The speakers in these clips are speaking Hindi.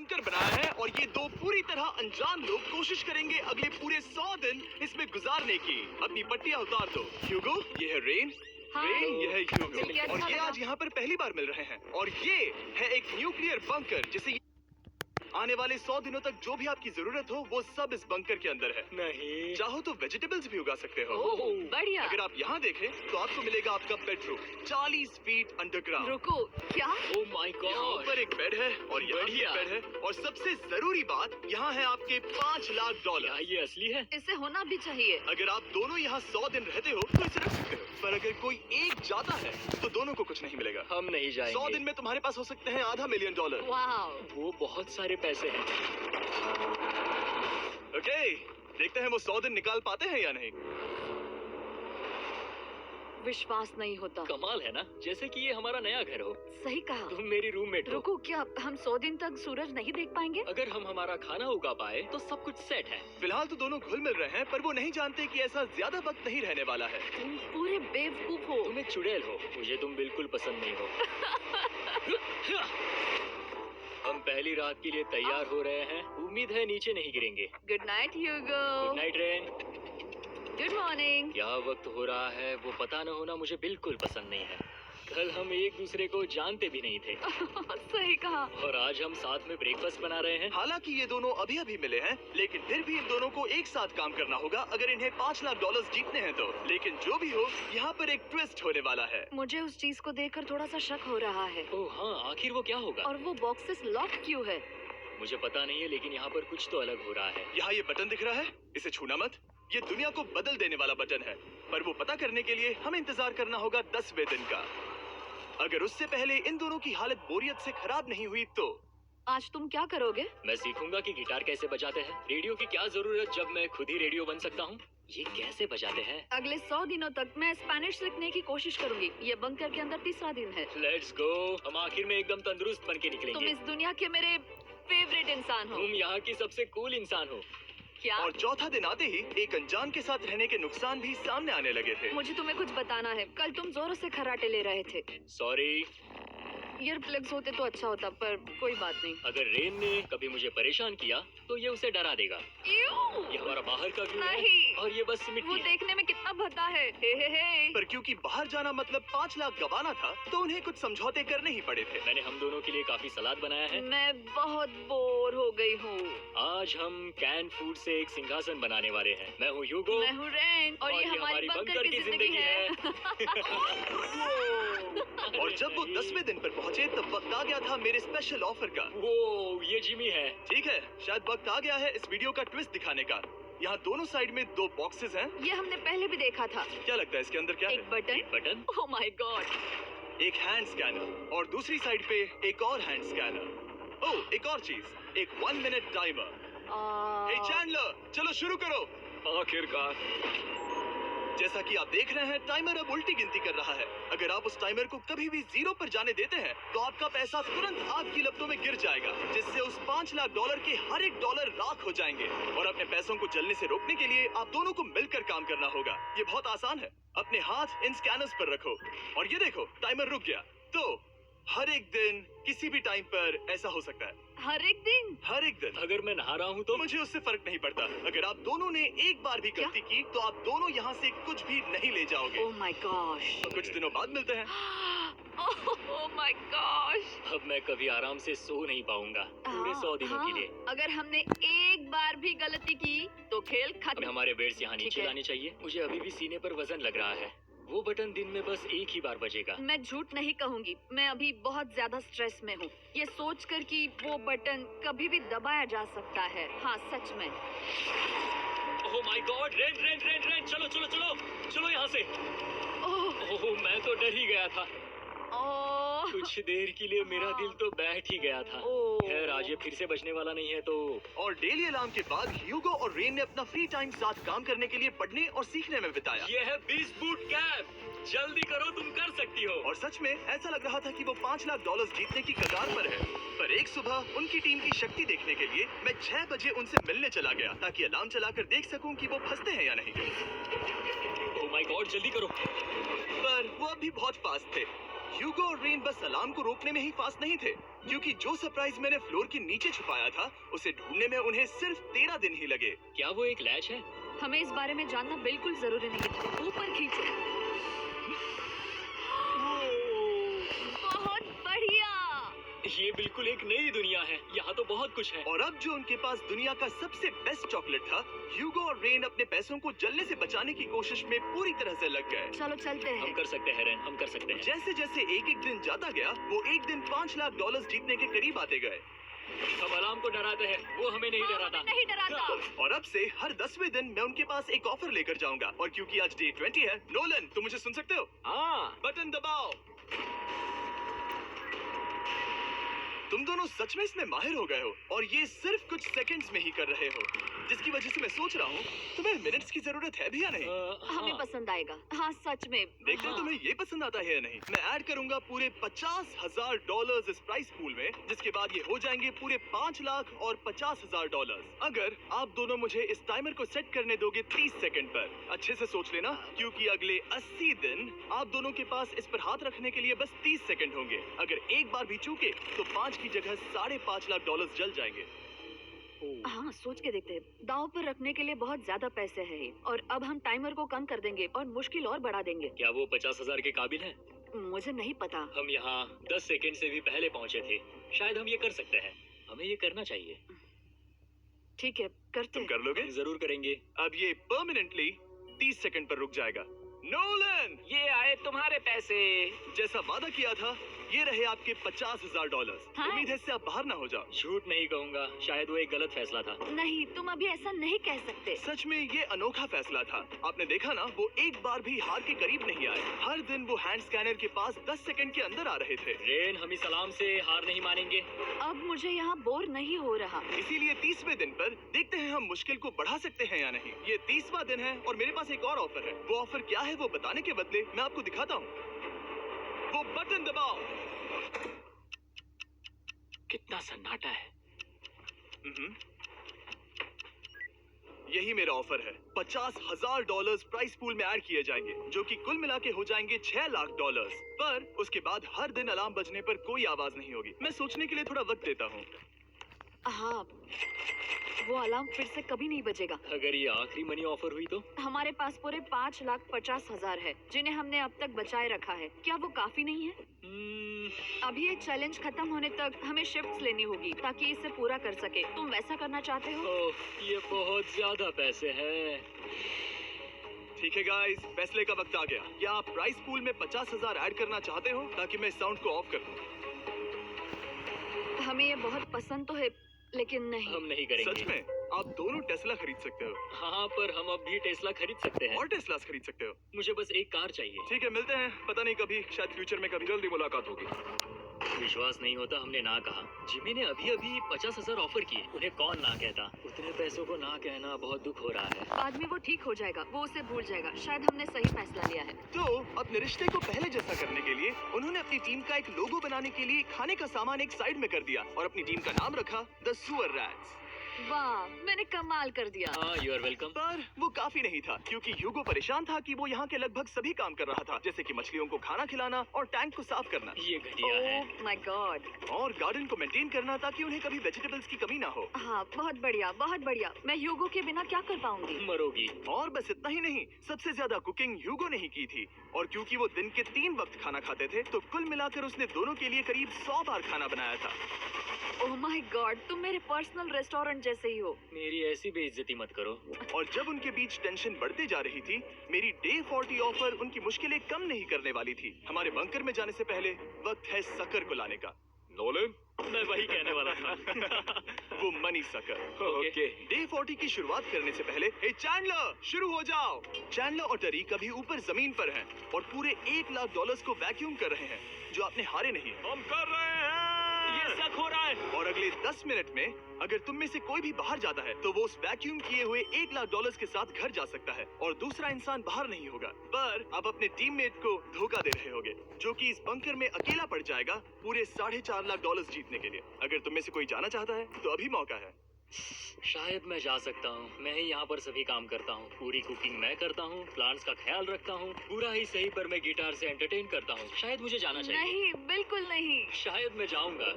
बंकर बनाया है और ये दो पूरी तरह अनजान लोग कोशिश करेंगे अगले पूरे 100 दिन इसमें गुजारने की। अपनी पट्टियां उतार दो। ह्यूगो, ये है रेन। रेन, ये है ह्यूगो और ये आज यहाँ पर पहली बार मिल रहे हैं। और ये है एक न्यूक्लियर बंकर जिसे आने वाले 100 दिनों तक जो भी आपकी जरूरत हो वो सब इस बंकर के अंदर है। नहीं, चाहो तो वेजिटेबल्स भी उगा सकते हो। बढ़िया। अगर आप यहाँ देखें तो आपको मिलेगा आपका बेडरूम 40 फीट अंडरग्राउंड। रुको, क्या? ओह माय यहाँ गॉड। ऊपर एक बेड है और यहाँ भी एक बेड है और सबसे जरूरी बात यहाँ है आपके $5 लाख। क्या ये असली है? इसे होना भी चाहिए। अगर आप दोनों यहाँ 100 दिन रहते हो तो इसे रख सकते हो, पर अगर कोई एक जाता है तो दोनों को कुछ नहीं मिलेगा। हम नहीं 100 जाएंगे। दिन में तुम्हारे पास हो सकते हैं $500 मिलियन। वाओ। वो बहुत सारे पैसे हैं। ओके, देखते हैं वो 100 दिन निकाल पाते हैं या नहीं। विश्वास नहीं होता। कमाल है ना, जैसे कि ये हमारा नया घर हो। सही कहा। तुम मेरी रूममेट हो। रुको, क्या हम 100 दिन तक सूरज नहीं देख पाएंगे? अगर हम हमारा खाना उगा पाए तो सब कुछ सेट है। फिलहाल तो दोनों घुल मिल रहे हैं, पर वो नहीं जानते कि ऐसा ज्यादा वक्त नहीं रहने वाला है। तुम पूरे बेवकूफ हो। तुम एक चुड़ैल हो, मुझे तुम बिल्कुल पसंद नहीं हो। हम पहली रात के लिए तैयार हो रहे हैं। उम्मीद है नीचे नहीं गिरेंगे। Good night Hugo. Good night Ren. Good morning. क्या वक्त हो रहा है वो पता न होना मुझे बिल्कुल पसंद नहीं है। कल हम एक दूसरे को जानते भी नहीं थे सही कहा। और आज हम साथ में ब्रेकफास्ट बना रहे हैं। हालांकि ये दोनों अभी अभी मिले हैं, लेकिन फिर भी इन दोनों को एक साथ काम करना होगा अगर इन्हें $5 लाख जीतने हैं तो। लेकिन जो भी हो, यहाँ पर एक ट्विस्ट होने वाला है। मुझे उस चीज को देखकर थोड़ा सा शक हो रहा है। ओह हाँ, आखिर वो क्या होगा? और वो बॉक्सेस लॉक क्यों है? मुझे पता नहीं है, लेकिन यहाँ पर कुछ तो अलग हो रहा है। यहाँ ये बटन दिख रहा है, इसे छूना मत। ये दुनिया को बदल देने वाला बटन है, पर वो पता करने के लिए हमें इंतजार करना होगा 10वें दिन का। अगर उससे पहले इन दोनों की हालत बोरियत से खराब नहीं हुई तो। आज तुम क्या करोगे? मैं सीखूंगा कि गिटार कैसे बजाते हैं। रेडियो की क्या जरूरत जब मैं खुद ही रेडियो बन सकता हूँ। ये कैसे बजाते हैं? अगले 100 दिनों तक मैं स्पेनिश सीखने की कोशिश करूंगी। ये बंकर के अंदर तीसरा दिन है। Let's go. हम आखिर में एकदम तंदुरुस्त बन के तुम निकलेंगे। इस दुनिया के मेरे फेवरेट इंसान हो। तुम यहाँ की सबसे कूल इंसान हो। क्या? और चौथा दिन आते ही एक अनजान के साथ रहने के नुकसान भी सामने आने लगे थे। मुझे तुम्हें कुछ बताना है। कल तुम जोरों से खर्राटे ले रहे थे। सॉरी। ईयर प्लग्स होते तो अच्छा होता, पर कोई बात नहीं। अगर रेन ने कभी मुझे परेशान किया तो ये उसे डरा देगा। यूं! ये हमारा बाहर का व्यू है नहीं। और ये बस मिट्टी वो है। देखने में कितना भद्दा है। हे। पर क्योंकि बाहर जाना मतलब 5 लाख गंवाना था, तो उन्हें कुछ समझौते करने ही पड़े थे। मैंने हम दोनों के लिए काफी सलाद बनाया है। मैं बहुत बोर हो गई हूँ। आज हम कैन फूड से एक सिंहासन बनाने वाले हैं। मैं हूँ ह्यूगो मैं हूँ रेन और ये हमारी बंकर की जिंदगी है। और जब वो 10वें दिन पर पहुंचे तब वक्त आ गया था मेरे स्पेशल ऑफर का। वो ये जिमी है। ठीक है, शायद वक्त आ गया है इस वीडियो का ट्विस्ट दिखाने का। यहाँ दोनों साइड में 2 बॉक्सेस हैं। ये हमने पहले भी देखा था। क्या लगता है इसके अंदर क्या एक है? Button. Button. Oh my God. एक हैंड स्कैनर और दूसरी साइड पे एक और हैंड स्कैनर। ओह, एक और चीज, एक 1 मिनट टाइमर। हे चैंडलर, चलो शुरू करो। आखिरकार। जैसा कि आप देख रहे हैं, टाइमर अब उल्टी गिनती कर रहा है। अगर आप उस टाइमर को कभी भी 0 पर जाने देते हैं तो आपका पैसा तुरंत आग की लपटों में गिर जाएगा, जिससे उस $5 लाख के हर एक डॉलर राख हो जाएंगे। और अपने पैसों को जलने से रोकने के लिए आप दोनों को मिलकर काम करना होगा। ये बहुत आसान है। अपने हाथ इन स्कैनर्स पर रखो और ये देखो, टाइमर रुक गया। तो हर एक दिन किसी भी टाइम पर ऐसा हो सकता है। हर एक दिन? हर एक दिन। अगर मैं नहा रहा हूँ तो मुझे उससे फर्क नहीं पड़ता। अगर आप दोनों ने एक बार भी गलती की तो आप दोनों यहाँ से कुछ भी नहीं ले जाओगे। Oh my gosh. कुछ दिनों बाद मिलते हैं। Oh my gosh. अब मैं कभी आराम से सो नहीं पाऊंगा पूरे 100 दिनों के लिए। अगर हमने एक बार भी गलती की तो खेल अब खत्म। हमारे बेड्स यहाँ ठीक नीचे है। लाने चाहिए। मुझे अभी भी सीने पर वजन लग रहा है। वो बटन दिन में बस एक ही बार बजेगा। मैं झूठ नहीं कहूंगी, मैं अभी बहुत ज्यादा स्ट्रेस में हूँ, ये सोचकर कि वो बटन कभी भी दबाया जा सकता है। हाँ, सच में। Oh my God, rain rain rain rain, चलो चलो चलो चलो यहाँ से। ओह, मैं तो डर ही गया था। ओह, कुछ देर के लिए मेरा दिल तो बैठ ही गया था। ओह। खैर, आज ये फिर से बचने वाला नहीं है तो। और डेली अलार्म के बाद ह्यूगो और रेन ने अपना फ्री टाइम साथ काम करने के लिए पढ़ने और सीखने में बिताया। ये है 20 बूट कैप। जल्दी करो, तुम कर सकती हो। और सच में ऐसा लग रहा था कि वो $5 लाख जीतने की कगार पर है। पर एक सुबह उनकी टीम की शक्ति देखने के लिए मैं 6 बजे उनसे मिलने चला गया, ताकि अलार्म चलाकर देख सकूं कि वो फंसते हैं या नहीं। ओह माय गॉड, जल्दी करो। पर वो अभी बहुत फास्ट थे। ह्यूगो और रेन बस अलार्म को रोकने में ही फास्ट नहीं थे, क्योंकि जो सरप्राइज मैंने फ्लोर के नीचे छुपाया था उसे ढूंढने में उन्हें सिर्फ 13 दिन ही लगे। क्या वो एक लैच है? हमें इस बारे में जानना बिल्कुल जरूरी नहीं था। ऊपर खींचो। बहुत बढ़िया। ये बिल्कुल एक नई दुनिया है। यहाँ तो बहुत कुछ है। और अब जो उनके पास दुनिया का सबसे बेस्ट चॉकलेट था, ह्यूगो और रेन अपने पैसों को जलने से बचाने की कोशिश में पूरी तरह से लग गए। चलो चलते हम हैं। कर सकते हैं रेन, हम कर सकते हैं। जैसे जैसे एक एक दिन जाता गया, वो एक दिन $5 लाख जीतने के करीब आते गए। हम अलार्म को डराते हैं, वो हमें नहीं डराता। हमें नहीं डराता। और अब से हर 10वें दिन मैं उनके पास एक ऑफर लेकर जाऊंगा। और क्योंकि आज डे 20 है, नोलन तुम मुझे सुन सकते हो? हाँ। बटन दबाओ। तुम दोनों सच में इसमें माहिर हो गए हो और ये सिर्फ कुछ सेकंड्स में ही कर रहे हो, जिसकी वजह से मैं सोच रहा हूँ तुम्हें मिनट्स की जरूरत है भी या नहीं। हमें हाँ। पसंद आएगा। हाँ सच में। देखते हैं हाँ। तुम्हें ये पसंद आता है या नहीं। मैं ऐड करूंगा पूरे $50,000 इस प्राइस पूल में, जिसके बाद ये हो जाएंगे पूरे $5 लाख और $50,000। अगर आप दोनों मुझे इस टाइमर को सेट करने दोगे 30 सेकंड पर। अच्छे से सोच लेना, क्योंकि अगले 80 दिन आप दोनों के पास इस पर हाथ रखने के लिए बस 30 सेकंड होंगे। अगर एक बार भी चूके तो 5 की जगह $5.5 लाख जल जाएंगे। हाँ सोच के देखते हैं। दांव पर रखने के लिए बहुत ज्यादा पैसे हैं और अब हम टाइमर को कम कर देंगे और मुश्किल और बढ़ा देंगे। क्या वो 50,000 के काबिल है? मुझे नहीं पता। हम यहाँ 10 सेकंड से भी पहले पहुँचे थे। शायद हम ये कर सकते हैं। हमें ये करना चाहिए। ठीक है करते तुम हैं। कर लोगे? हम जरूर करेंगे। अब ये परमानेंटली 30 सेकंड पर रुक जाएगा। नोलन, ये आए तुम्हारे पैसे। जैसा वादा किया था, ये रहे आपके $50,000। हाँ। उम्मीद है इससे आप बाहर ना हो जाओ। झूठ नहीं कहूँगा, शायद वो एक गलत फैसला था। नहीं तुम अभी ऐसा नहीं कह सकते। सच में ये अनोखा फैसला था। आपने देखा ना, वो एक बार भी हार के करीब नहीं आए। हर दिन वो हैंड स्कैनर के पास 10 सेकंड के अंदर आ रहे थे। रेन, हम इस सलाम से हार नहीं मानेंगे। अब मुझे यहाँ बोर नहीं हो रहा। इसीलिए 30वें दिन पर देखते हैं हम मुश्किल को बढ़ा सकते हैं या नहीं। ये 30वां दिन है और मेरे पास एक और ऑफर है। वो ऑफर क्या है वो बताने के बदले मैं आपको दिखाता हूँ। वो बटन दबाओ। कितना सन्नाटा है। यही मेरा ऑफर है। $50,000 प्राइस पूल में ऐड किए जाएंगे, जो कि कुल मिला के हो जाएंगे $6 लाख। पर उसके बाद हर दिन अलार्म बजने पर कोई आवाज नहीं होगी। मैं सोचने के लिए थोड़ा वक्त देता हूँ। हाँ वो अलार्म फिर से कभी नहीं बजेगा। अगर ये आखिरी मनी ऑफर हुई तो? हमारे पास पूरे $5,50,000 है, जिन्हें हमने अब तक बचाए रखा है। क्या वो काफी नहीं है? अभी ये चैलेंज खत्म होने तक हमें शिफ्ट्स लेनी होगी ताकि इसे पूरा कर सके। तुम वैसा करना चाहते हो? ओह, ये बहुत ज्यादा पैसे हैं। ठीक है गाइस, फैसले का वक्त आ गया। क्या आप प्राइस पूल में 50,000 ऐड करना चाहते हो ताकि मैं साउंड को ऑफ कर दूं? हमें ये बहुत पसंद तो है, लेकिन नहीं। हम नहीं करेंगे। सच में? आप दोनों टेस्ला खरीद सकते हो। हाँ, पर हम अब भी टेस्ला खरीद सकते हैं। और टेस्लास खरीद सकते हो। मुझे बस एक कार चाहिए। ठीक है, मिलते हैं। पता नहीं कभी, शायद फ्यूचर में कभी जल्दी मुलाकात होगी। विश्वास नहीं होता, हमने ना कहा। जिमी ने अभी अभी 50,000 ऑफर किए। उन्हें कौन ना कहता। उतने पैसों को ना कहना बहुत दुख हो रहा है। बाद में वो ठीक हो जाएगा, वो उसे भूल जाएगा। शायद हमने सही फैसला लिया है। तो अपने रिश्ते को पहले जैसा करने के लिए उन्होंने अपनी टीम का एक लोगो बनाने के लिए खाने का सामान एक साइड में कर दिया और अपनी टीम का नाम रखा द सुअर रैट्स। वाह, मैंने कमाल कर दिया। हाँ, यू आर वेलकम। पर वो काफी नहीं था, क्योंकि ह्यूगो परेशान था कि वो यहाँ के लगभग सभी काम कर रहा था, जैसे कि मछलियों को खाना खिलाना और टैंक को साफ करना ये घटिया है। Oh my God. और गार्डन को मेंटेन करना ताकि उन्हें कभी वेजिटेबल्स की कमी ना हो। हाँ बहुत बढ़िया, बहुत बढ़िया। मैं ह्यूगो के बिना क्या कर पाऊंगी? मरोगी। और बस इतना ही नहीं, सबसे ज्यादा कुकिंग ह्यूगो ने ही की थी। और क्योंकि वो दिन के 3 वक्त खाना खाते थे, तो कुल मिलाकर उसने दोनों के लिए करीब 100 बार खाना बनाया था। ओह माय गॉड, तुम मेरे पर्सनल रेस्टोरेंट जैसे ही हो। मेरी ऐसी बेइज्जती मत करो। और जब उनके बीच टेंशन बढ़ते जा रही थी, मेरी डे 40 ऑफर उनकी मुश्किलें कम नहीं करने वाली थी। हमारे बंकर में जाने से पहले वक्त है सकर को लाने का। नोलन, मैं वही कहने वाला था। वो मनी सकर। ओके। डे 40 की शुरुआत करने से पहले, हे चैंडलर, शुरू हो जाओ। चैंडलर और टरीक अभी ऊपर जमीन पर हैं और पूरे $1 लाख को वैक्यूम कर रहे हैं, जो आपने हारे नहीं। हम कर रहे हैं। ये शक हो रहा है। और अगले 10 मिनट में अगर तुम में से कोई भी बाहर जाता है, तो वो उस वैक्यूम किए हुए $1 लाख के साथ घर जा सकता है और दूसरा इंसान बाहर नहीं होगा। पर आप अपने टीममेट को धोखा दे रहे होगे, जो कि इस बंकर में अकेला पड़ जाएगा पूरे $4.5 लाख जीतने के लिए। अगर तुम में से कोई जाना चाहता है, तो अभी मौका है। शायद मैं जा सकता हूँ। मैं ही यहाँ पर सभी काम करता हूँ। पूरी कुकिंग मैं करता हूँ, प्लांट्स का ख्याल रखता हूँ। पूरा ही सही, पर मैं गिटार से एंटरटेन करता हूँ। शायद मुझे जाना चाहिए। नहीं, बिल्कुल नहीं। शायद मैं जाऊँगा।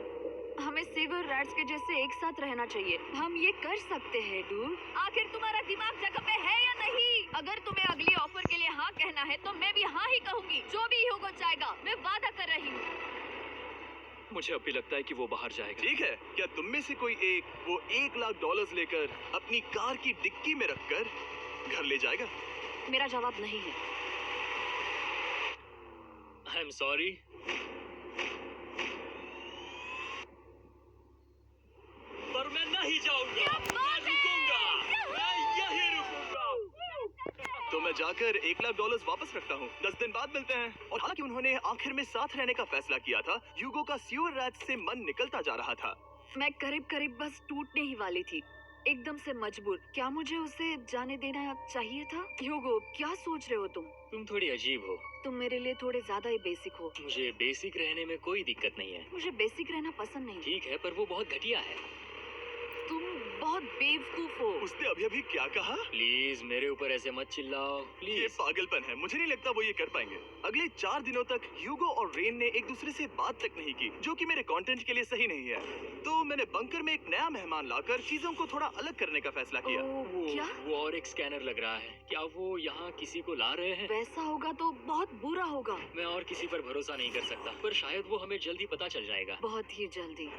हमें सेवर रैट्स के जैसे एक साथ रहना चाहिए। हम ये कर सकते हैं डूड। आखिर तुम्हारा दिमाग जगह पे है या नहीं? अगर तुम्हें अगली ऑफर के लिए हाँ कहना है तो मैं भी हाँ ही कहूंगी। जो भी ह्यूगो चाहेगा, मैं वादा कर रही हूँ। मुझे अब भी लगता है कि वो बाहर जाएगा। ठीक है, क्या तुम में से कोई एक वो $1,00,000 लेकर अपनी कार की डिक्की में रखकर घर ले जाएगा? मेरा जवाब नहीं है। I am sorry. पर मैं नहीं जाऊंगा। मैं रुकूंगा। मैं यहीं रुकूंगा। तो मैं जाकर $1,00,000 वापस रखता हूँ। 10 दिन बाद मिलते हैं। और हालांकि उन्होंने आखिर में साथ रहने का फैसला किया था, ह्यूगो का सीवर रैट्स से मन निकलता जा रहा था। मैं करीब बस टूटने ही वाली थी, एकदम से मजबूर। क्या मुझे उसे जाने देना चाहिए था? ह्यूगो, क्या सोच रहे हो तुम? तुम थोड़ी अजीब हो। तुम मेरे लिए थोड़े ज्यादा ही बेसिक हो। मुझे बेसिक रहने में कोई दिक्कत नहीं है। मुझे बेसिक रहना पसंद नहीं। ठीक है, पर वो बहुत घटिया है। तुम बहुत बेवकूफ हो। उसने अभी क्या कहा? प्लीज मेरे ऊपर ऐसे मत चिल्लाओ, ये प्लीज। पागलपन है। मुझे नहीं लगता वो ये कर पाएंगे। अगले 4 दिनों तक ह्यूगो और रेन ने एक दूसरे से बात तक नहीं की, जो कि मेरे कंटेंट के लिए सही नहीं है। तो मैंने बंकर में एक नया मेहमान लाकर चीजों को थोड़ा अलग करने का फैसला किया। क्या? वो और एक स्कैनर लग रहा है। क्या वो यहाँ किसी को ला रहे हैं? वैसा होगा तो बहुत बुरा होगा। मैं और किसी पर भरोसा नहीं कर सकता, पर शायद वो हमें जल्दी पता चल जाएगा। बहुत ही जल्दी।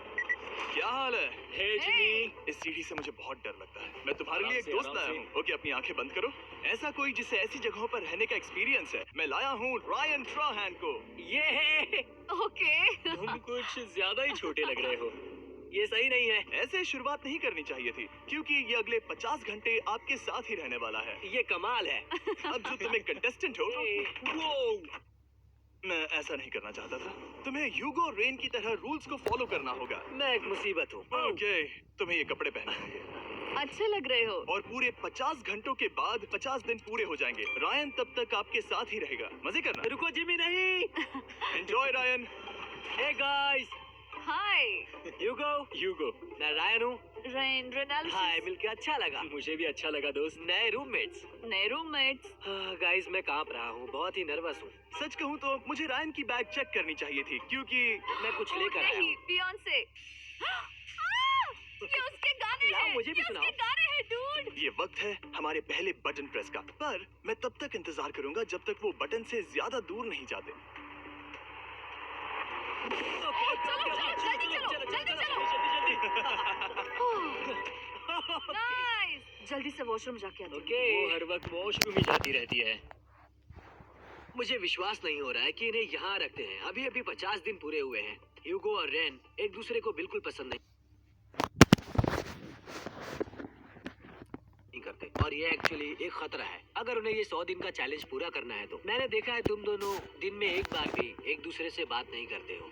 क्या हाल है? हे जिमी। इस सीढ़ी से मुझे बहुत डर लगता है। मैं तुम्हारे आराम लिए एक से, दोस्त आराम लाया से। हूँ। ओके, अपनी आंखें बंद करो। ऐसा कोई जिसे ऐसी जगहों पर रहने का एक्सपीरियंस है। मैं लाया हूँ रायन ट्राहैन को। ये है। ओके। तुम कुछ ज्यादा ही छोटे लग रहे हो। ये सही नहीं है। ऐसे शुरुआत नहीं करनी चाहिए थी, क्योंकि ये अगले 50 घंटे आपके साथ ही रहने वाला है। ये कमाल है। अब जो तुम एक कंटेस्टेंट हो, वो मैं ऐसा नहीं करना चाहता था। तुम्हें ह्यूगो और रेन की तरह रूल्स को फॉलो करना होगा। मैं एक मुसीबत हूँ। ओके, तुम्हें ये कपड़े पहनने होंगे। अच्छे लग रहे हो। और पूरे 50 घंटों के बाद 50 दिन पूरे हो जाएंगे। रायन तब तक आपके साथ ही रहेगा। मजे करना। रुको जिमी, नहीं। Enjoy Ryan. Hey guys. Hi. Hugo. मैं रायन हूँ। Rain Reynold. हाय, मिलके अच्छा लगा। मुझे भी अच्छा लगा दोस्त। नए रूममेट्स। नए रूममेट्स। गाइस, मैं कांप रहा हूँ, बहुत ही नर्वस हूँ। सच कहूँ तो मुझे रायन की बैग चेक करनी चाहिए थी, क्योंकि मैं कुछ लेकर आया नहीं, हूँ। बियॉन्से। ये उसके गाने लाओ, हैं। मुझे भी ये सुनाओ। उसके गाने हैं डूड। ये वक्त है हमारे पहले बटन प्रेस का। पर मैं तब तक इंतजार करूंगा जब तक वो बटन से ज्यादा दूर नहीं जाते। नाइस। जल्दी से वॉशरूम जाके आते हैं। ओके। वो हर वक्त वॉशरूम ही जाती रहती है। मुझे विश्वास नहीं हो रहा है कि इन्हें यहाँ रखते हैं। अभी 50 दिन पूरे हुए हैं। ह्यूगो और रेन एक दूसरे को बिल्कुल पसंद नहीं करते, और ये एक्चुअली एक खतरा है अगर उन्हें ये 100 दिन का चैलेंज पूरा करना है। तो मैंने देखा है तुम दोनों दिन में एक बार भी एक दूसरे से बात नहीं करते हो।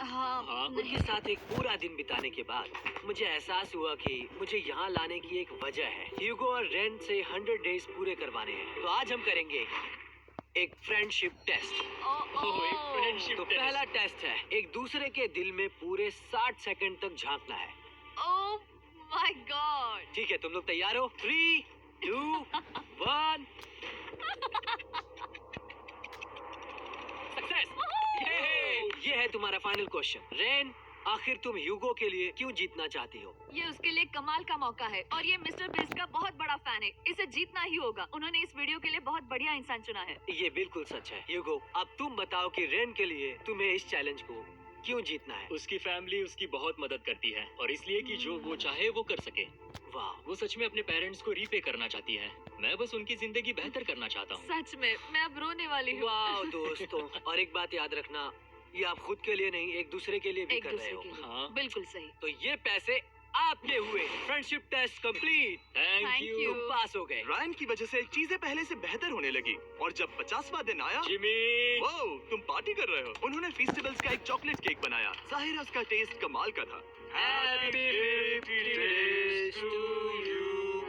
हाँ, उनके साथ एक पूरा दिन बिताने के बाद मुझे एहसास हुआ कि मुझे यहाँ लाने की एक वजह है। ह्यूगो और रेन से 100 डेज पूरे करवाने हैं। तो आज हम करेंगे एक फ्रेंडशिप टेस्ट। तो पहला टेस्ट है, एक दूसरे के दिल में पूरे 60 सेकंड तक झांकना है। Oh my God. ठीक है, तुम लोग तैयार हो? 3, 2, 1। सक्सेस। ये है तुम्हारा फाइनल क्वेश्चन। रेन, आखिर तुम ह्यूगो के लिए क्यों जीतना चाहती हो? ये उसके लिए कमाल का मौका है और ये मिस्टर बिस्ट का बहुत बड़ा फैन है। इसे जीतना ही होगा। उन्होंने इस वीडियो के लिए बहुत बढ़िया इंसान चुना है। ये बिल्कुल सच है। ह्यूगो, अब तुम बताओ कि रेन के लिए तुम्हें इस चैलेंज को क्यों जीतना है? उसकी फैमिली उसकी बहुत मदद करती है और इसलिए कि जो वो चाहे वो कर सके। वाह, वो सच में अपने पेरेंट्स को रीपे करना चाहती है। मैं बस उनकी जिंदगी बेहतर करना चाहता हूँ। सच में मैं अब रोने वाली हूँ। वाह दोस्तों, और एक बात याद रखना, ये आप खुद के लिए नहीं, एक दूसरे के लिए भी एक कर रहे दूसरे हो। के लिए। हाँ। बिल्कुल सही। तो ये पैसे आपके हुए। Friendship test complete. Thank Thank you you। तुम पास हो गए। रायन की वजह से चीजें पहले से बेहतर होने लगी। और जब 50वां दिन आया, जिमी। वाओ, तुम पार्टी कर रहे हो। उन्होंने फेस्टिवल्स का एक चॉकलेट केक बनाया। जाहिर है उसका टेस्ट कमाल का था। Happy 50th to you।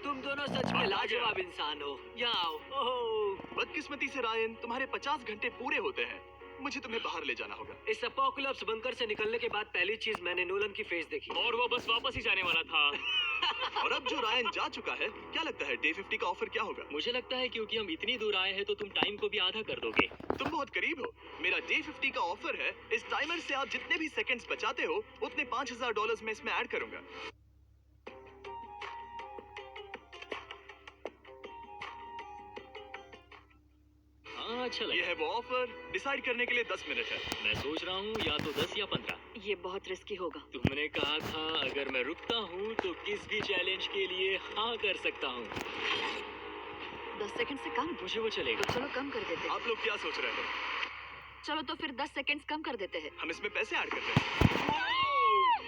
तुम दोनों सच में लाजवाब इंसान हो। यहाँ आओ। ओह, बदकिस्मती से रायन, तुम्हारे 50 घंटे पूरे होते हैं। मुझे तुम्हें बाहर ले जाना होगा। इस अपोकलिप्स बंकर से निकलने के बाद पहली चीज मैंने नोलन की फेस देखी। और वो बस वापस ही जाने वाला था। और अब जो रायन जा चुका है, क्या लगता है डे 50 का ऑफर क्या होगा? मुझे लगता है क्योंकि हम इतनी दूर आए हैं तो तुम टाइम को भी आधा कर दोगे। तुम बहुत करीब हो। मेरा डे 50 का ऑफर है, इस टाइमर से आप जितने भी सेकंड्स बचाते हो उतने $5000 मैं इसमें ऐड करूंगा। हाँ, अच्छा ये लगा। है वो ऑफर। डिसाइड करने के लिए 10 मिनट है। मैं सोच रहा हूँ या तो 10 या 15। ये बहुत रिस्की होगा। तुमने कहा था अगर मैं रुकता हूँ तो किस भी चैलेंज के लिए हाँ कर सकता हूँ। 10 सेकंड से कम? मुझे वो चलेगा। तो चलो कम कर देते हैं। आप लोग क्या सोच रहे हो? चलो तो फिर 10 सेकंड्स कम कर देते हैं। हम इसमें पैसे ऐड करते हैं।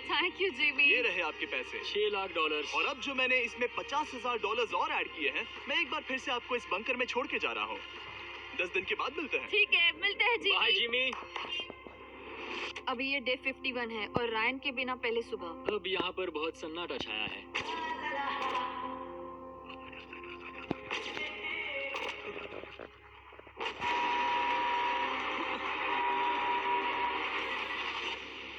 Thank you Jimmy. ये रहे आपके पैसे। $6 लाख। और अब जो मैंने इसमें $50,000 और ऐड किए हैं, मैं एक बार फिर से आपको इस बंकर में छोड़ के जा रहा हूँ। 10 दिन के बाद मिलते हैं। ठीक है, मिलते हैं बाय जिमी। जिमी। अभी ये डे 51 है और रायन के बिना पहले सुबह। अब यहाँ पर बहुत सन्नाटा छाया है।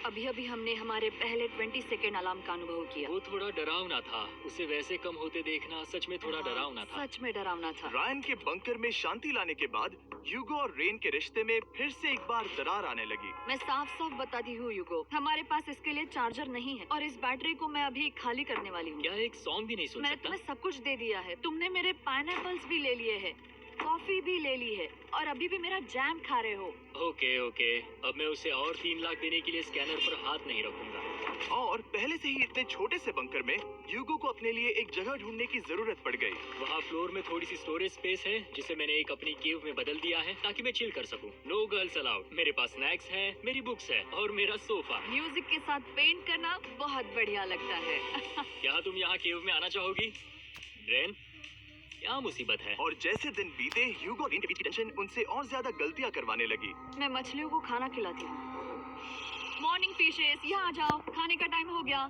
अभी अभी हमने हमारे पहले 20 सेकंड अलार्म का अनुभव किया। वो थोड़ा डरावना था। उसे वैसे कम होते देखना सच में थोड़ा डरावना था। सच में डरावना था। रायन के बंकर में शांति लाने के बाद ह्यूगो और रेन के रिश्ते में फिर से एक बार दरार आने लगी। मैं साफ साफ बताती हूँ यूगो, हमारे पास इसके लिए चार्जर नहीं है और इस बैटरी को मैं अभी खाली करने वाली हूँ। क्या एक सॉन्ग भी नहीं सुन मैंने सकता? तुम्हें सब कुछ दे दिया है। तुमने मेरे पाइनएप्पल्स भी ले लिए हैं, कॉफी भी ले ली है और अभी भी मेरा जैम खा रहे हो। ओके ओके, अब मैं उसे और 3 लाख देने के लिए स्कैनर पर हाथ नहीं रखूंगा। और पहले से ही इतने छोटे से बंकर में ह्यूगो को अपने लिए एक जगह ढूंढने की जरूरत पड़ गई। वहाँ फ्लोर में थोड़ी सी स्टोरेज स्पेस है जिसे मैंने एक अपनी केव में बदल दिया है ताकि मैं चिल कर सकूं। No girls allowed. मेरे पास स्नैक्स है, मेरी बुक्स है और मेरा सोफा। म्यूजिक के साथ पेंट करना बहुत बढ़िया लगता है। क्या तुम यहाँ केव में आना चाहोगी? रेन, क्या मुसीबत है? और जैसे दिन बीते, ह्यूगो और रेन के बीच की टेंशन उनसे और ज्यादा गलतियां करवाने लगी। मैं मछलियों को खाना खिलाती हूँ। मॉर्निंग फिशेस, यहाँ आ जाओ, खाने का टाइम हो गया।